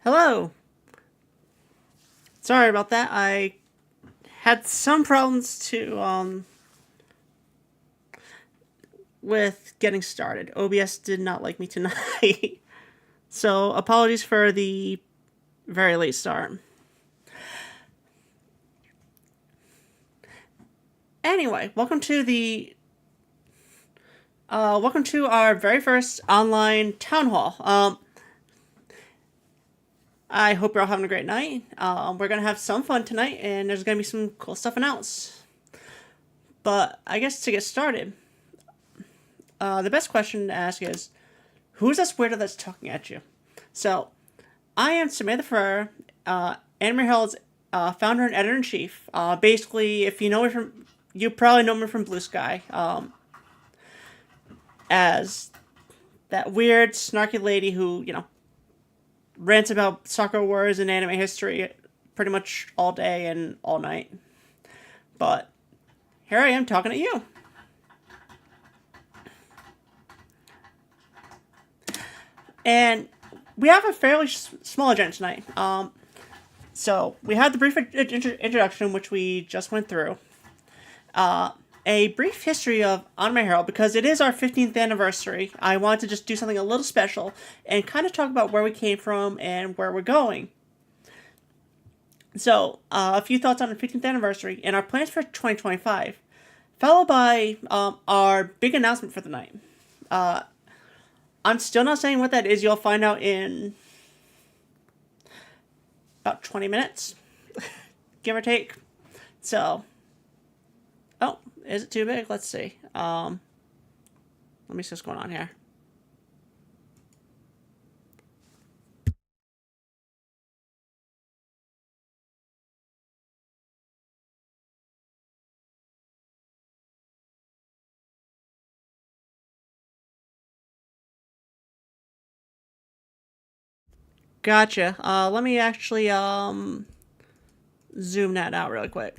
Hello. Sorry about that. I had some problems to with getting started. OBS did not like me tonight. So, apologies for the very late start. Anyway, welcome to our very first online town hall. I hope you're all having a great night. We're gonna have some fun tonight, and there's gonna be some cool stuff announced. But I guess to get started, the best question to ask is, who's this weirdo that's talking at you? So, I am Samantha Ferrer, Anime Herald's founder and editor in chief. Basically, if you know me from, you probably know me from Blue Sky as that weird, snarky lady who rants about soccer wars and anime history pretty much all day and all night. But here I am talking to you. And we have a fairly small agenda tonight. So we had the brief introduction, which we just went through. A brief history of Anime Herald because it is our 15th anniversary. I wanted to just do something a little special and kind of talk about where we came from and where we're going. So, a few thoughts on the 15th anniversary and our plans for 2025, followed by our big announcement for the night. I'm still not saying what that is. You'll find out in about 20 minutes, give or take. So, oh, is it too big? Let's see. Let me see what's going on here. Gotcha. Let me actually zoom that out really quick.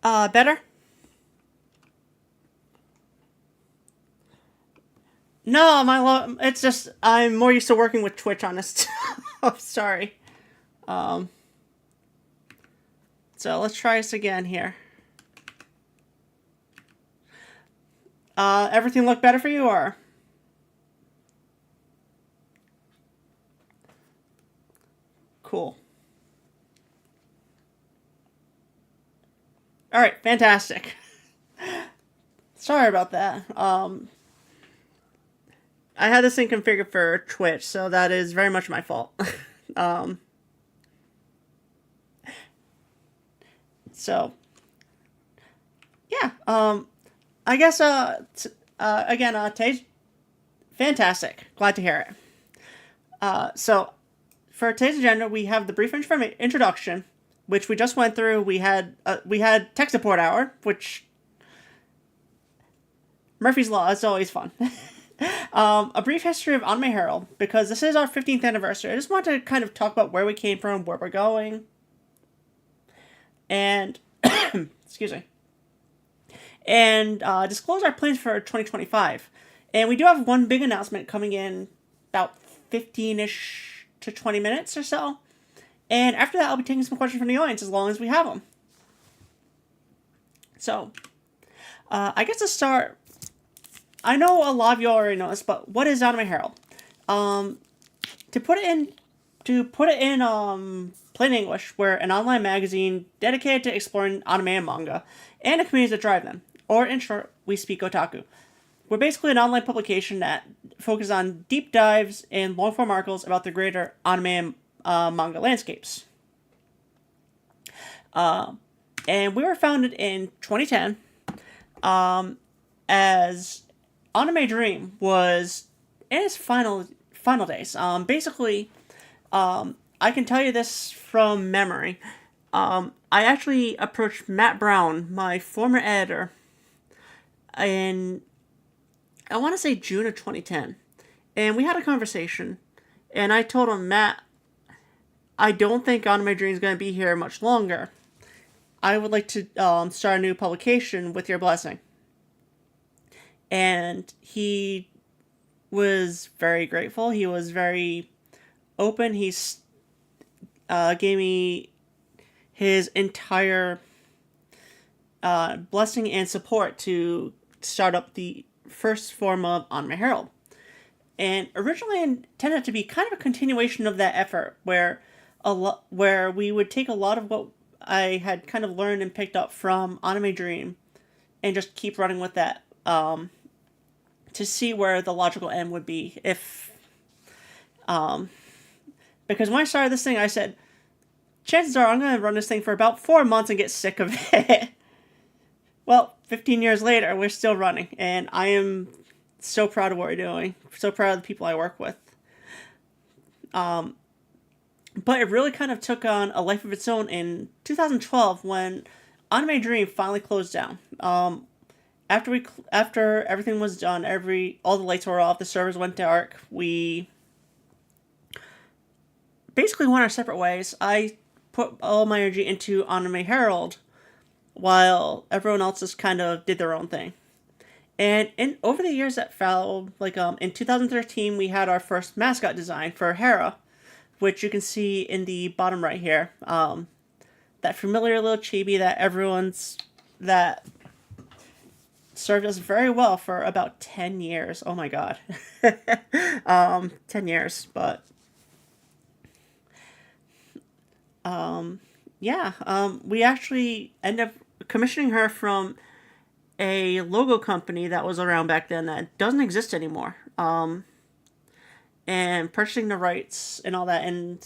Better? No, it's just I'm more used to working with Twitch on this. Oh, sorry. Um, so let's try this again here. Everything look better for you, or? Cool. All right, fantastic. Sorry about that. I had this thing configured for Twitch, so that is very much my fault. um, so yeah. I guess again, today's fantastic. Glad to hear it. So for today's agenda, we have the brief introduction, which we just went through. We had tech support hour, which Murphy's Law is always fun. A brief history of Anime Herald, because this is our 15th anniversary. I just want to kind of talk about where we came from, where we're going, and excuse me, and disclose our plans for 2025. And we do have one big announcement coming in about 15-ish to 20 minutes or so. And after that, I'll be taking some questions from the audience as long as we have them. So, I guess to start, I know a lot of you already know this, but what is Anime Herald? To put it in plain English, we're an online magazine dedicated to exploring anime and manga, and the communities that drive them. Or in short, we speak otaku. We're basically an online publication that focuses on deep dives and long-form articles about the greater anime and manga landscapes. And we were founded in 2010 as Anime Dream was in its final days. Basically, I can tell you this from memory. I actually approached Matt Brown, my former editor, in, I want to say, June of 2010. And we had a conversation. And I told him, Matt, I don't think Anime Dream is going to be here much longer. I would like to start a new publication with your blessing. And he was very grateful. He was very open. He gave me his entire blessing and support to start up the first form of Anime Herald. And originally intended to be kind of a continuation of that effort, where we would take a lot of what I had kind of learned and picked up from Anime Dream and just keep running with that to see where the logical end would be. Because when I started this thing, I said, chances are I'm going to run this thing for about 4 months and get sick of it. Well, 15 years later, we're still running, and I am so proud of what we're doing. So proud of the people I work with. But it really kind of took on a life of its own in 2012 when Anime Dream finally closed down. After everything was done, all the lights were off, the servers went dark, we basically went our separate ways. I put all my energy into Anime Herald, while everyone else just kind of did their own thing. And over the years that followed, in 2013, we had our first mascot design for Hera, which you can see in the bottom right here. That familiar little chibi that served us very well for about 10 years. Oh my god. 10 years, but we actually ended up commissioning her from a logo company that was around back then that doesn't exist anymore. And purchasing the rights and all that, and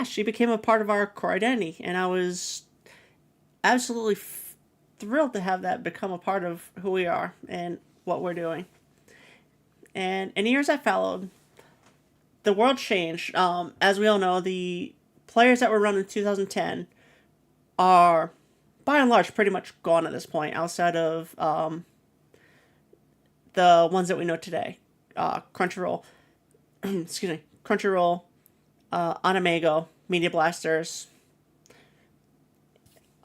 she became a part of our core identity, and I was absolutely thrilled to have that become a part of who we are and what we're doing. And in the years that followed, the world changed. As we all know, the players that were run in 2010 are, by and large, pretty much gone at this point, outside of the ones that we know today. Crunchyroll, Crunchyroll, Animego, Media Blasters,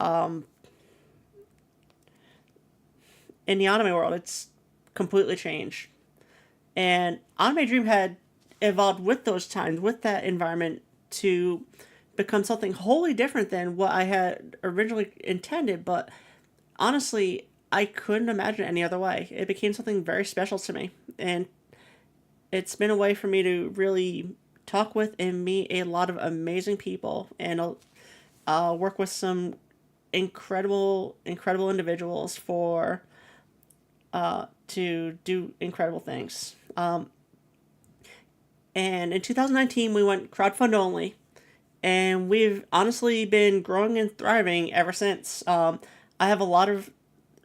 in the anime world, it's completely changed. And Anime Dream had evolved with those times, with that environment, to become something wholly different than what I had originally intended. But honestly, I couldn't imagine it any other way. It became something very special to me. And it's been a way for me to really talk with and meet a lot of amazing people and work with some incredible individuals for to do incredible things. And in 2019, we went crowdfund only, and we've honestly been growing and thriving ever since. I have a lot of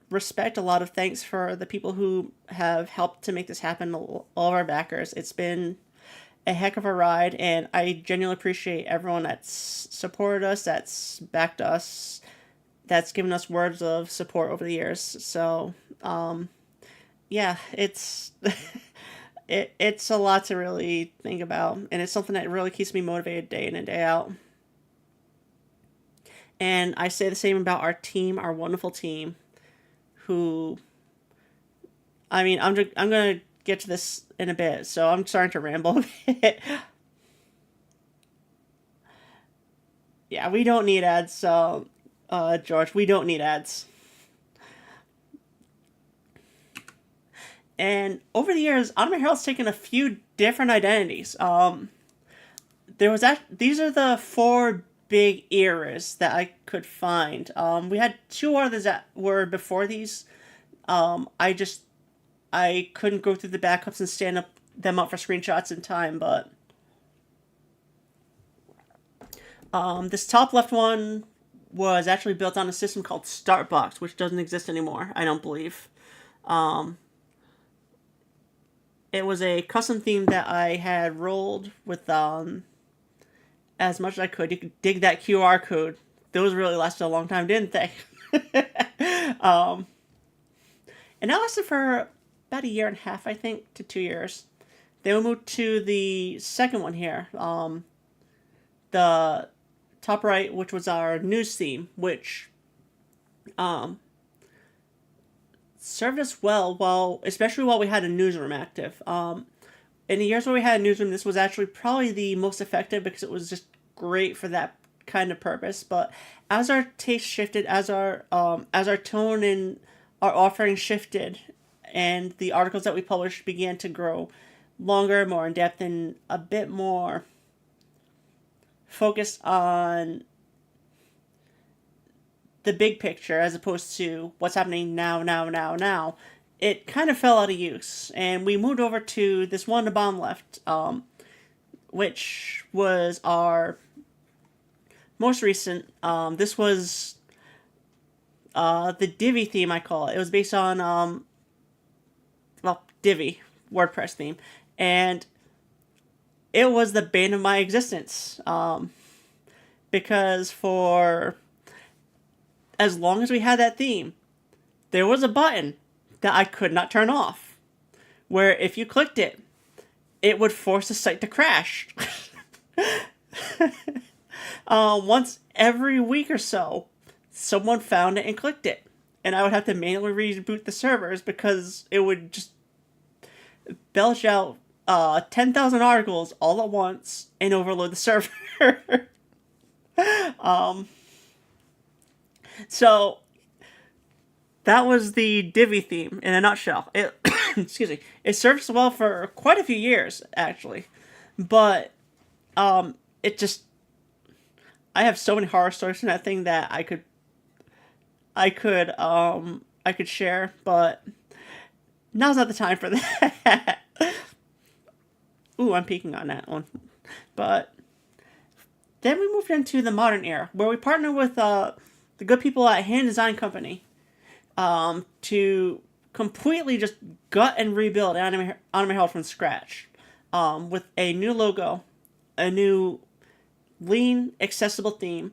respect, a lot of thanks for the people who have helped to make this happen, all of our backers. It's been a heck of a ride, and I genuinely appreciate everyone that's supported us, that's backed us, that's given us words of support over the years. So, yeah, it's it's a lot to really think about, and it's something that really keeps me motivated day in and day out. And I say the same about our team, our wonderful team, who, I mean, I'm gonna get to this in a bit, so I'm starting to ramble a bit. Yeah, we don't need ads, so George, we don't need ads. And over the years, Anime Herald's taken a few different identities. There was these are the four big eras that I could find. We had two others that were before these. I couldn't go through the backups and stand them up for screenshots in time, but this top left one was actually built on a system called Startbox, which doesn't exist anymore, I don't believe. It was a custom theme that I had rolled with as much as I could. You could dig that QR code. Those really lasted a long time, didn't they? um, and that lasted for about a year and a half, I think, to 2 years. Then we moved to the second one here. The top right, which was our news theme, which served us well, especially while we had a newsroom active. In the years where we had a newsroom, this was actually probably the most effective because it was just great for that kind of purpose. But as our taste shifted, as our tone and our offering shifted, and the articles that we published began to grow longer, more in depth, and a bit more focused on the big picture as opposed to what's happening now, it kind of fell out of use. And we moved over to this one at the bottom left, which was our most recent. This was the Divi theme, I call it. It was based on, Divi, WordPress theme. And it was the bane of my existence. Because for as long as we had that theme, there was a button that I could not turn off, where if you clicked it, it would force the site to crash. Once every week or so, someone found it and clicked it, and I would have to manually reboot the servers because it would just belch out 10,000 articles all at once and overload the server. So that was the Divi theme in a nutshell. It excuse me. It served us well for quite a few years, actually, but it just, I have so many horror stories in that thing that I could share, but now's not the time for that. Ooh, I'm peeking on that one, but then we moved into the modern era, where we partnered with the good people at Hand Design Company to completely just gut and rebuild Anime Herald from scratch, with a new logo, a new lean, accessible theme,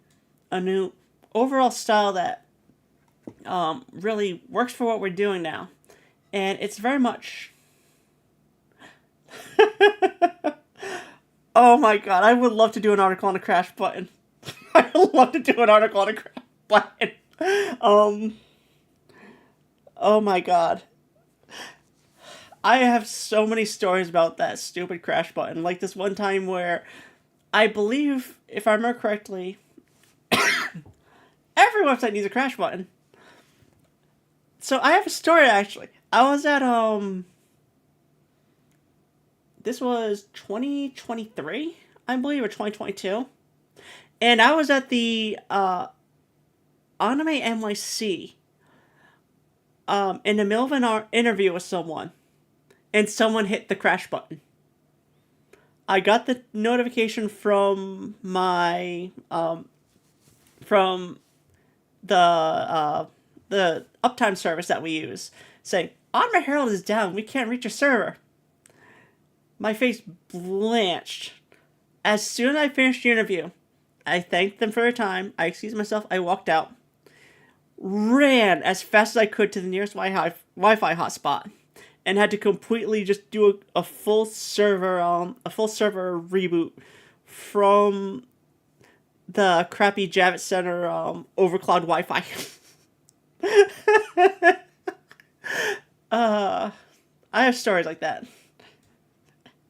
a new overall style that really works for what we're doing now. And it's very much... Oh my god, I would love to do an article on a crash button. I would love to do an article on a crash. button. Um, oh my god. I have so many stories about that stupid crash button. Like this one time where I believe, if I remember correctly, every website needs a crash button. So I have a story actually. I was at this was 2023, I believe, or 2022. And I was at the Anime NYC in the middle of an interview with someone, and someone hit the crash button. I got the notification from my from the uptime service that we use saying Anime Herald is down. We can't reach your server. My face blanched. As soon as I finished the interview, I thanked them for their time. I excused myself. I walked out. Ran as fast as I could to the nearest Wi-Fi hotspot, and had to completely just do a full server reboot from the crappy Javits Center overclocked Wi-Fi. I have stories like that.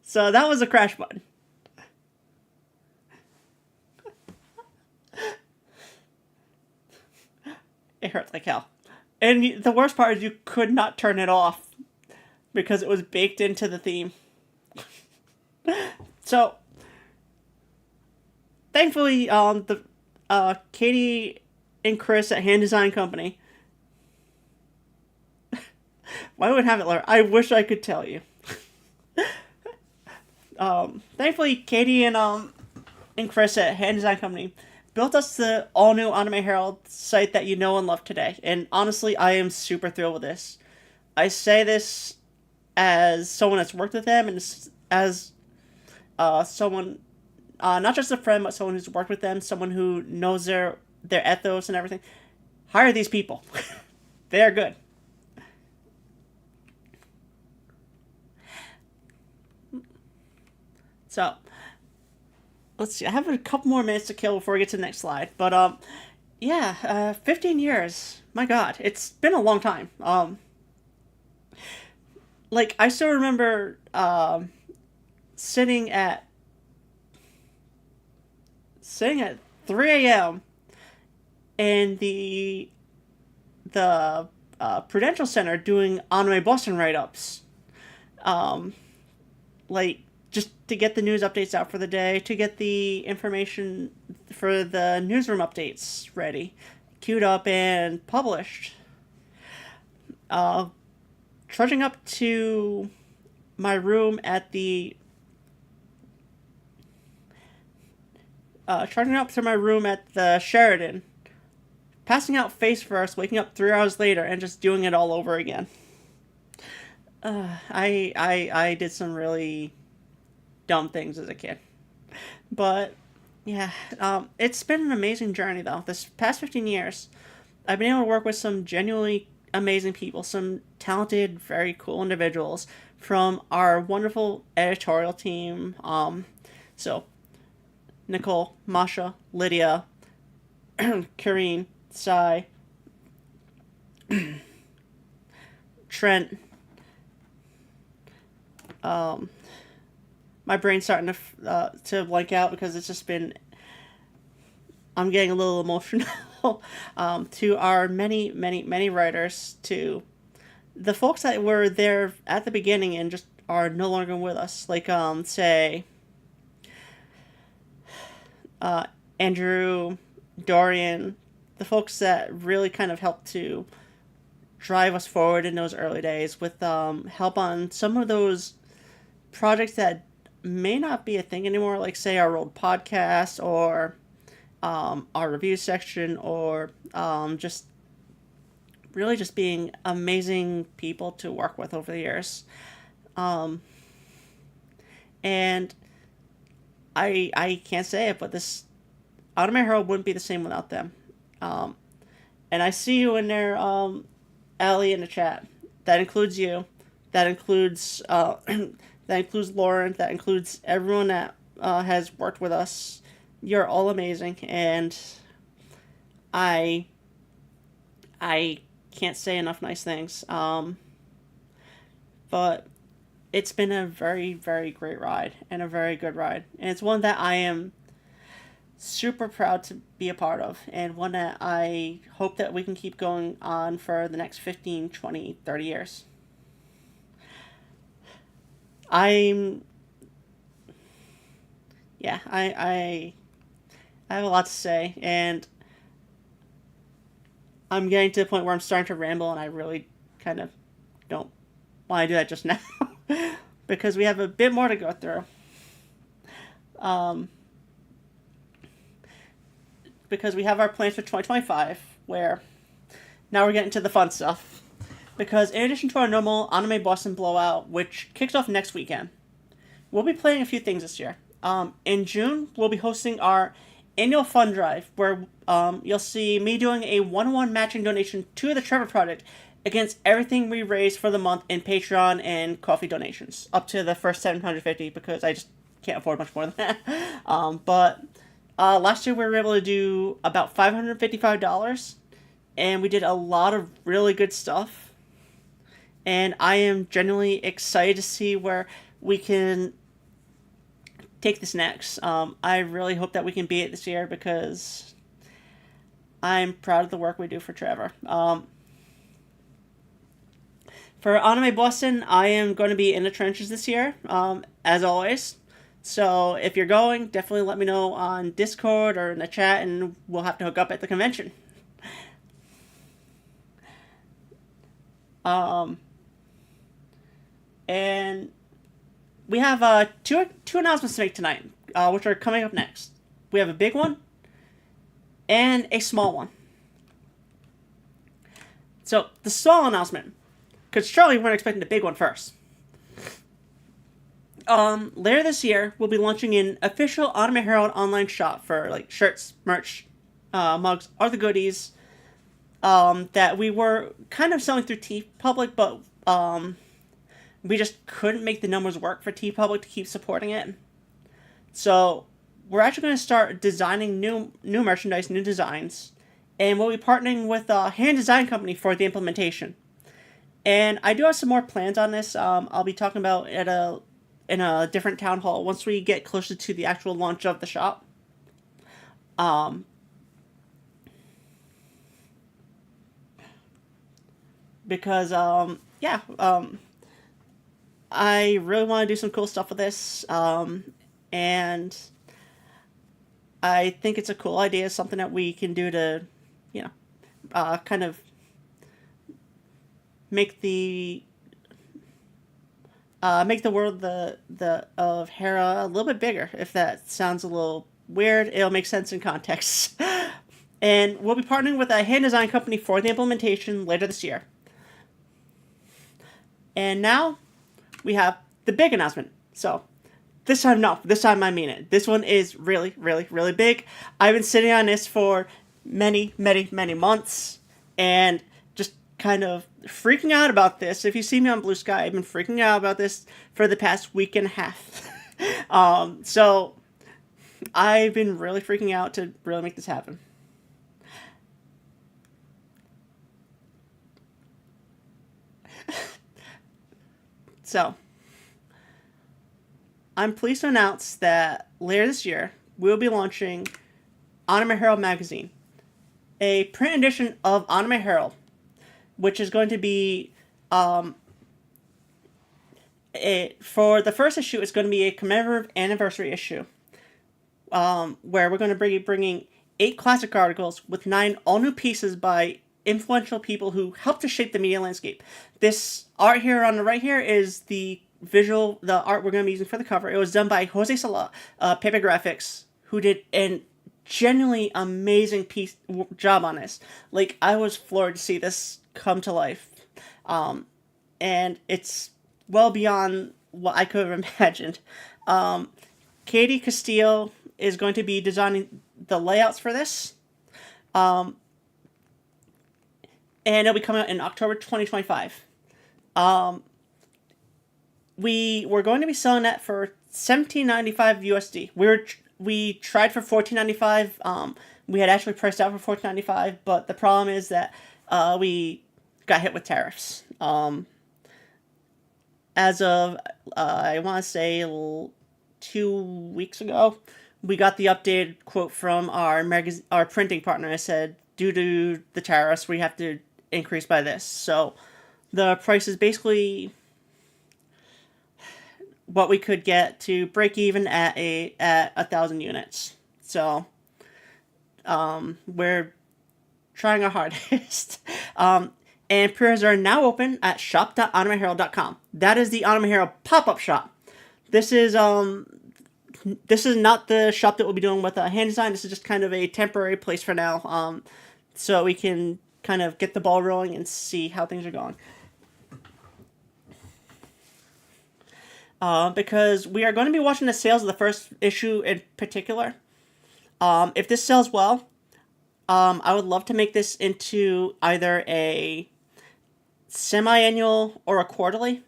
So that was a crash button. It hurt like hell. And the worst part is you could not turn it off because it was baked into the theme. So, thankfully, Katie and Chris at Hand Design Company. Why would I have it, Laura? I wish I could tell you. Thankfully, Katie and Chris at Hand Design Company built us the all-new Anime Herald site that you know and love today. And honestly, I am super thrilled with this. I say this as someone that's worked with them, and as someone, not just a friend, but someone who's worked with them, someone who knows their ethos and everything. Hire these people. They're good. So, let's see. I have a couple more minutes to kill before we get to the next slide. But, 15 years. My God, it's been a long time. I still remember sitting at 3 a.m. in the Prudential Center doing Anime Boston write-ups. Just to get the news updates out for the day, to get the information for the newsroom updates ready, queued up and published. Trudging up to my room at the Sheraton, passing out face first, waking up 3 hours later, and just doing it all over again. I did some really dumb things as a kid. But, yeah, it's been an amazing journey, though. This past 15 years, I've been able to work with some genuinely amazing people, some talented, very cool individuals from our wonderful editorial team. So, Nicole, Masha, Lydia, Kareen, Sai, Trent, my brain's starting to blank out because it's just been, I'm getting a little emotional. To our many, many, many writers, to the folks that were there at the beginning and just are no longer with us, say, Andrew, Dorian, the folks that really kind of helped to drive us forward in those early days with help on some of those projects that may not be a thing anymore, like say our old podcast or our review section, or just really just being amazing people to work with over the years. And I can't say it, but this Anime Herald wouldn't be the same without them. And I see you in there, Allie, in the chat. That includes you. That includes that includes Lauren. That includes everyone that has worked with us. You're all amazing, and I I can't say enough nice things. But it's been a very, very great ride and a very good ride. And it's one that I am super proud to be a part of, and one that I hope that we can keep going on for the next 15, 20, 30 years. I'm, yeah, I have a lot to say, and I'm getting to the point where I'm starting to ramble, and I really kind of don't want to do that just now because we have a bit more to go through. Um, because we have our plans for 2025, where now we're getting to the fun stuff. Because in addition to our normal Anime Boston blowout, which kicks off next weekend, we'll be playing a few things this year. In June, we'll be hosting our annual fund drive, where you'll see me doing a one-on-one matching donation to the Trevor Project against everything we raise for the month in Patreon and coffee donations, up to the first 750, because I just can't afford much more than that. But last year we were able to do about $555, and we did a lot of really good stuff. And I am genuinely excited to see where we can take this next. I really hope that we can beat it this year, because I'm proud of the work we do for Trevor. For Anime Boston, I am going to be in the trenches this year, as always. So if you're going, definitely let me know on Discord or in the chat, and we'll have to hook up at the convention. And we have two announcements to make tonight, which are coming up next. We have a big one and a small one. So the small announcement, because Charlie weren't expecting the big one first. Later this year, we'll be launching an official Anime Herald online shop for like shirts, merch, mugs, other goodies that we were kind of selling through TeePublic, but we just couldn't make the numbers work for TeePublic to keep supporting it. So we're actually going to start designing new merchandise, new designs, and we'll be partnering with a hand design company for the implementation. And I do have some more plans on this. I'll be talking about in a different town hall once we get closer to the actual launch of the shop. Because I really want to do some cool stuff with this, and I think it's a cool idea, something that we can do to, kind of make the world the of Hera a little bit bigger. If that sounds a little weird, it'll make sense in context. And we'll be partnering with a hand design company for the implementation later this year. And now we have the big announcement. So this time I mean it. This one is really, really, really big. I've been sitting on this for many, many, many months, and just kind of freaking out about this. If you see me on Blue Sky, I've been freaking out about this for the past week and a half. So I've been really freaking out to really make this happen. So, I'm pleased to announce that later this year, we'll be launching Anime Herald magazine, a print edition of Anime Herald, which is going to be, for the first issue, it's going to be a commemorative anniversary issue, where we're going to be bringing 8 classic articles with 9 all-new pieces by influential people who helped to shape the media landscape. This art here on the right here is the art we're going to be using for the cover. It was done by Jose Sala, Paper Graphics, who did an genuinely amazing job on this. Like, I was floored to see this come to life. And it's well beyond what I could have imagined. Katie Castillo is going to be designing the layouts for this. And it'll be coming out in October 2025. We were going to be selling that for $17.95 USD. We tried for $14.95, We had actually priced out for $14.95, but the problem is that we got hit with tariffs. As of I want to say 2 weeks ago, we got the updated quote from our printing partner. It said, due to the tariffs, we have to increase by this. So the price is basically what we could get to break even at 1,000 units. So we're trying our hardest. And pre-orders are now open at shop.animeherald.com. That is the Anime Herald pop-up shop. This is not the shop that we'll be doing with hand design. This is just kind of a temporary place for now, so we can kind of get the ball rolling and see how things are going. Because we are going to be watching the sales of the first issue in particular. If this sells well, I would love to make this into either a semi-annual or a quarterly.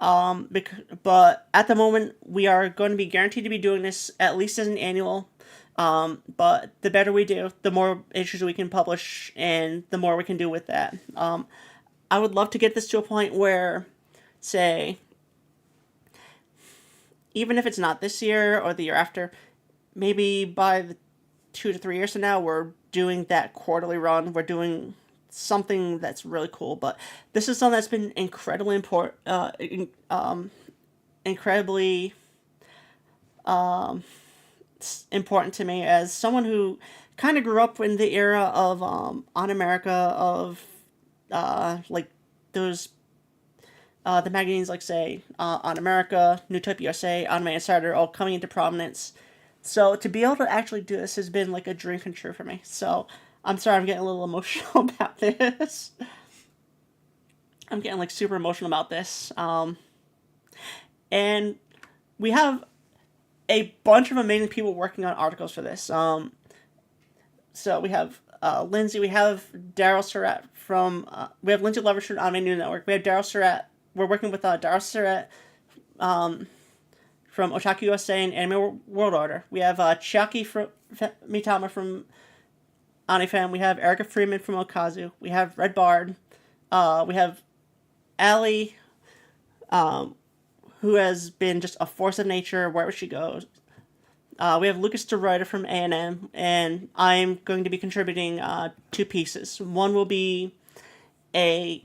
But at the moment, we are going to be guaranteed to be doing this at least as an annual. But the better we do, the more issues we can publish, and the more we can do with that. I would love to get this to a point where, say, even if it's not this year or the year after, maybe by the 2 to 3 years from now, we're doing that quarterly run. We're doing something that's really cool. But this is something that's been incredibly important to me as someone who kind of grew up in the era of On America, of like those the magazines like, say, On America, New Type USA, Anime Insider, all coming into prominence. So to be able to actually do this has been like a dream come true for me. So I'm sorry, I'm getting a little emotional about this. I'm getting like super emotional about this. And we have a bunch of amazing people working on articles for this. So we have Lindsay, we have Daryl Surratt from, we have Lindsay Lovers from Anime News Network. We have Daryl Surratt. We're working with Daryl Surratt from Otaku USA and Anime World Order. We have Chiaki Mitama from Anifan. We have Erica Freeman from Okazu. We have Red Bard. We have Ali, who has been just a force of nature wherever she goes. We have Lucas DeRuyter from A&M, and I'm going to be contributing 2 pieces. One will be a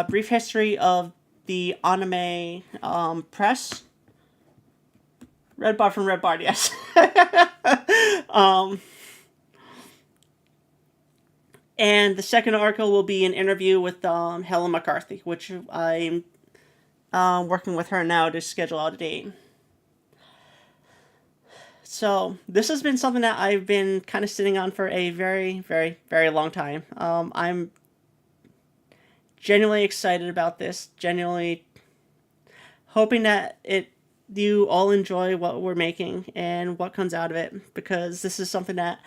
brief history of the anime press. Red Bard from Red Bard, yes. And the second article will be an interview with Helen McCarthy, which I'm working with her now to schedule out a date. So this has been something that I've been kind of sitting on for a very, very, very long time. I'm genuinely excited about this, genuinely hoping that you all enjoy what we're making and what comes out of it, because this is something that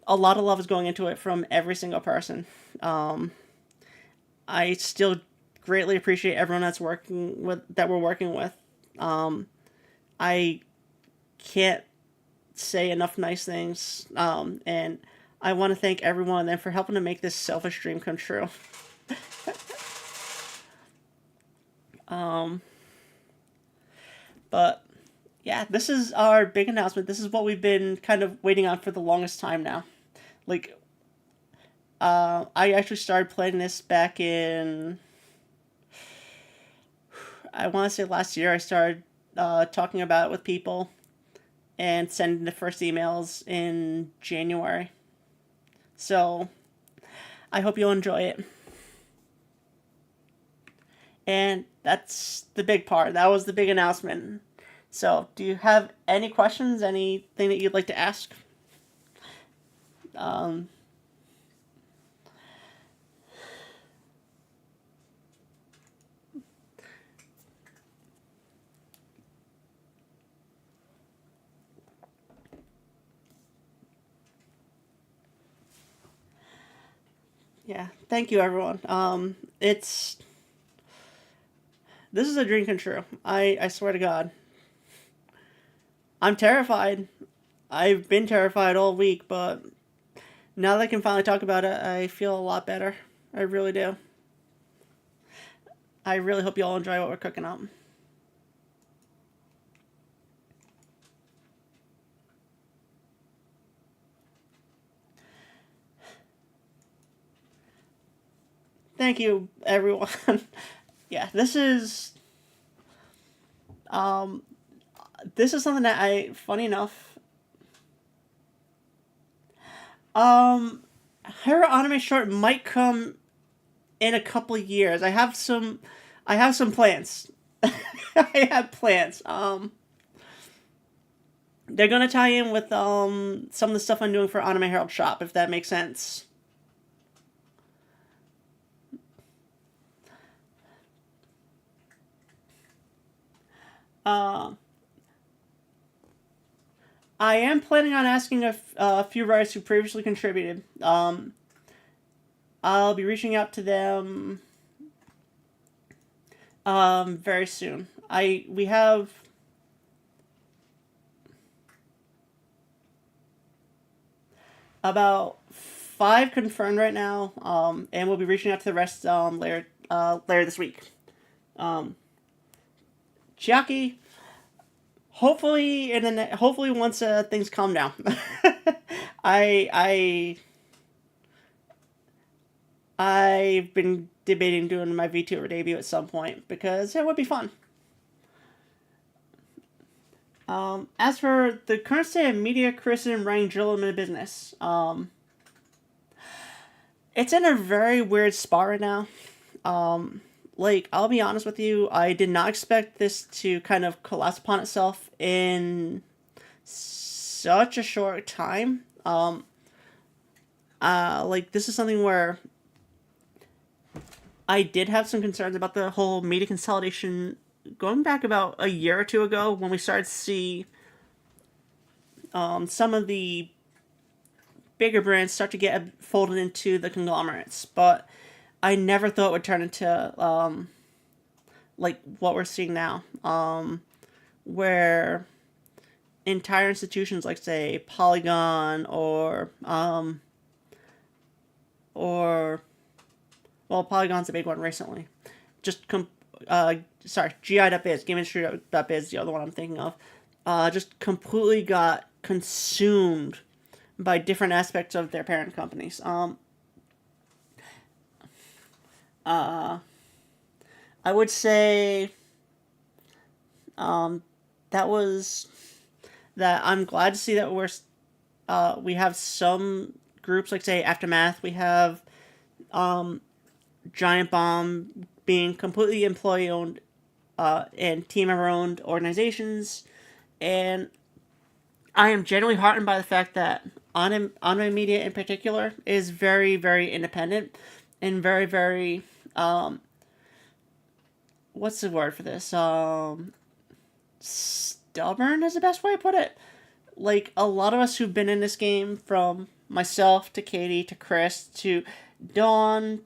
a lot of love is going into it from every single person. I still greatly appreciate everyone that we're working with. I can't say enough nice things, and I want to thank everyone of them for helping to make this selfish dream come true. But yeah, this is our big announcement. This is what we've been kind of waiting on for the longest time now. Like, I actually started playing this back in, I want to say last year. I started talking about it with people and sending the first emails in January. So I hope you'll enjoy it. And that's the big part. That was the big announcement. So, do you have any questions? Anything that you'd like to ask? Yeah, thank you, everyone. This is a dream come true. I swear to God. I'm terrified. I've been terrified all week, but Now that I can finally talk about it, I feel a lot better. I really do. I really hope you all enjoy what we're cooking up. Thank you, everyone. Yeah, um, this is something that funny enough, um, her anime short might come in a couple of years. I have some plans. I have plans. They're gonna tie in with some of the stuff I'm doing for Anime Herald Shop, if that makes sense. Uh, I am planning on asking a few writers who previously contributed. I'll be reaching out to them very soon. We have about 5 confirmed right now, and we'll be reaching out to the rest later this week. Um, Chiaki, hopefully once things calm down. I I've been debating doing my VTuber debut at some point because it would be fun. As for the current state of media criticism running journalism in business, it's in a very weird spot right now. Like, I'll be honest with you, I did not expect this to kind of collapse upon itself in such a short time. Like, this is something where I did have some concerns about the whole media consolidation going back about a year or two ago when we started to see some of the bigger brands start to get folded into the conglomerates. But I never thought it would turn into like what we're seeing now, where entire institutions like say Polygon or well, Polygon's a big one recently. Just sorry, GI.biz, GameIndustry.biz, the other one I'm thinking of, just completely got consumed by different aspects of their parent companies. Uh, I would say um, that was that. I'm glad to see that we have some groups like say Aftermath. We have um, Giant Bomb being completely employee owned and team member owned organizations, and I am genuinely heartened by the fact that anime media in particular is very very independent and very very what's the word for this stubborn is the best way to put it. Like a lot of us who've been in this game, from myself to Katie to Chris to Dawn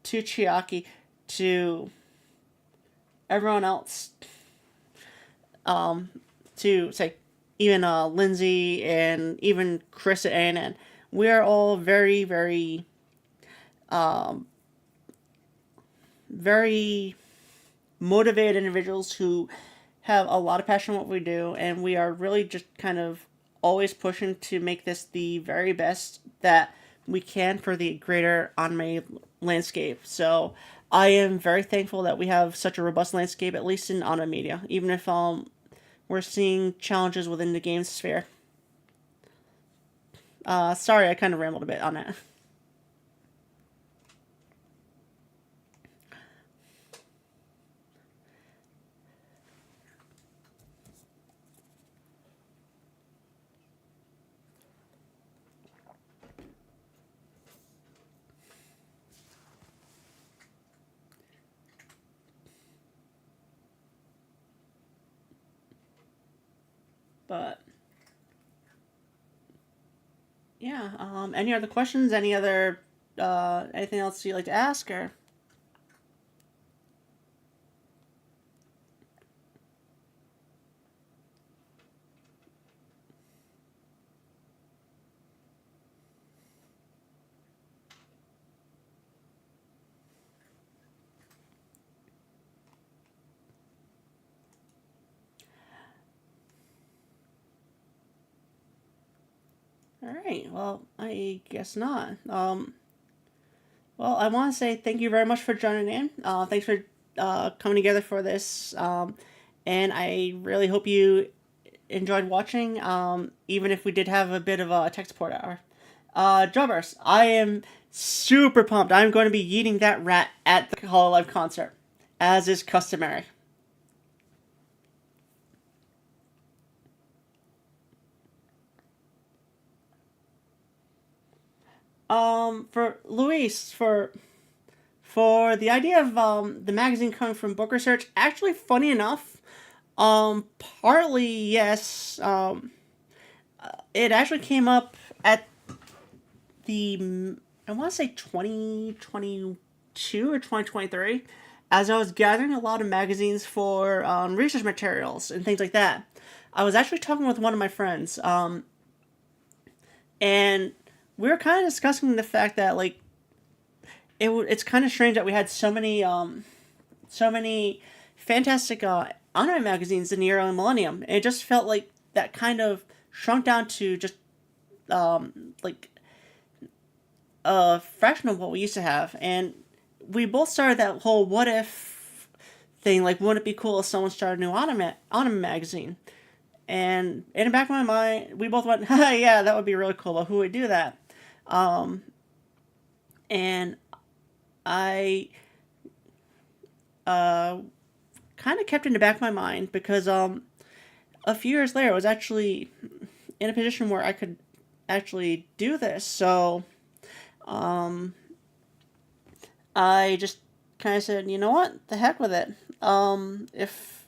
to Chiaki to everyone else, um, to say even Lindsay and even Chris at ANN, we are all very um, very motivated individuals who have a lot of passion in what we do, and we are really just kind of always pushing to make this the very best that we can for the greater anime landscape. So I am very thankful that we have such a robust landscape, at least in anime media, even if we're seeing challenges within the game sphere. Sorry, I kind of rambled a bit on that. But yeah, any other questions? Any other anything else you'd like to ask or? All right. Well, I guess not. Well, I want to say thank you very much for joining in. Thanks for coming together for this. And I really hope you enjoyed watching, even if we did have a bit of a tech support hour. Jobbers, I am super pumped. I'm going to be eating that rat at the Hololive concert, as is customary. For Luis, for the idea of the magazine coming from book research, actually, funny enough, partly yes. It actually came up at the, I want to say 2022 or 2023, as I was gathering a lot of magazines for research materials and things like that. I was actually talking with one of my friends, and we were kind of discussing the fact that like it's kind of strange that we had so many fantastic anime magazines in the early millennium. And it just felt like that kind of shrunk down to just like a fraction of what we used to have. And we both started that whole what if thing, like wouldn't it be cool if someone started a new anime magazine? And in the back of my mind, we both went, yeah, that would be really cool, but who would do that? And I kind of kept it in the back of my mind because a few years later, I was actually in a position where I could actually do this. So I just kind of said, you know what, the heck with it. If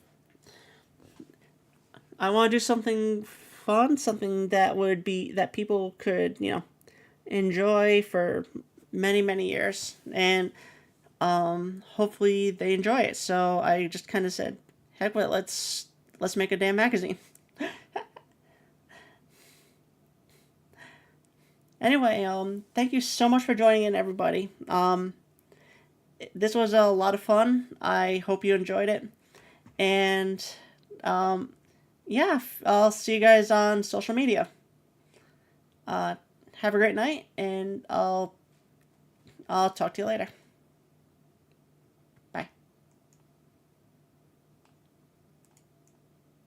I want to do something fun, something that would be that people could, enjoy for many many years, and hopefully they enjoy it. So I just kind of said, heck with it, let's make a damn magazine. Anyway, thank you so much for joining in, everybody. This was a lot of fun. I hope you enjoyed it, and yeah, I'll see you guys on social media. Have a great night, and I'll talk to you later.